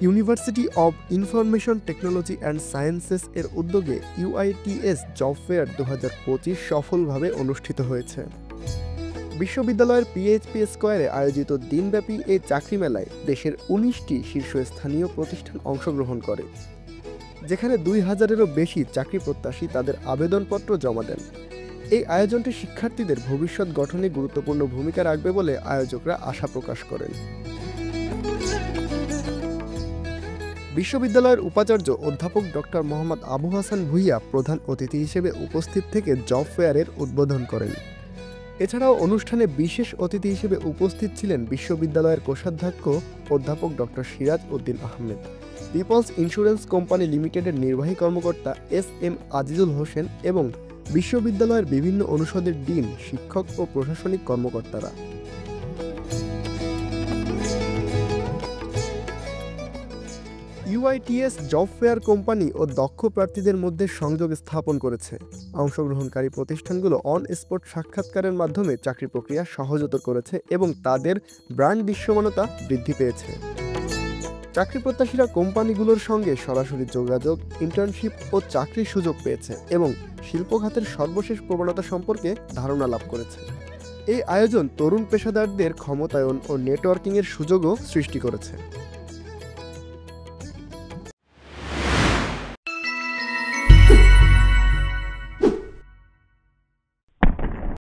University of information technology and sciences এর উদ্যোগে UITS job fair 2025 সফলভাবে অনুষ্ঠিত হয়েছে। বিশ্ববিদ্যালয়ের পিএইচপি স্কয়ারে আয়োজিত দিনব্যাপী এই চাকরি মেলায় দেশের 19টি শীর্ষস্থানীয় প্রতিষ্ঠান অংশগ্রহণ করে, যেখানে 2000-এরও বেশি চাকরি প্রত্যাশী তাদের আবেদনপত্র জমা দেন। এই আয়োজনটি শিক্ষার্থীদের ভবিষ্যৎ গঠনে গুরুত্বপূর্ণ ভূমিকা রাখবে বলে আয়োজকরা আশা প্রকাশ করেন। বিশ্ববিদ্যালয়ের উপাচার্য অধ্যাপক ডক্টর মোহাম্মদ আবু হাসান ভূঁইয়া প্রধান অতিথি হিসেবে উপস্থিত থেকে জব ফেয়ারের উদ্বোধন করেন। এছাড়াও অনুষ্ঠানে বিশেষ অতিথি হিসেবে উপস্থিত ছিলেন বিশ্ববিদ্যালয়ের কোষাধ্যক্ষ অধ্যাপক ডক্টর সিরাজ উদ্দিন আহমেদ, পিপলস ইন্স্যুরেন্স কোম্পানি লিমিটেডের নির্বাহী কর্মকর্তা এস.এম. আজিজুল হোসেন এবং বিশ্ববিদ্যালয়ের বিভিন্ন অনুষদের ডিন, শিক্ষক ও প্রশাসনিক কর্মকর্তারা। ইউআইটিএস জব ফেয়ার কোম্পানি ও দক্ষ প্রার্থীদের মধ্যে সংযোগ স্থাপন করেছে। অংশগ্রহণকারী প্রতিষ্ঠানগুলো অন স্পট সাক্ষাৎকারের মাধ্যমে চাকরি প্রক্রিয়া সহজতর করেছে এবং তাদের ব্র্যান্ড দৃশ্যমানতা বৃদ্ধি পেয়েছে। চাকরি প্রত্যাশীরা কোম্পানিগুলোর সঙ্গে সরাসরি যোগাযোগ, ইন্টার্নশিপ ও চাকরির সুযোগ পেয়েছে এবং শিল্প খাতের সর্বশেষ প্রবণতা সম্পর্কে ধারণা লাভ করেছে। এই আয়োজন তরুণ পেশাদারদের ক্ষমতায়ন ও নেটওয়ার্কিংয়ের সুযোগও সৃষ্টি করেছে।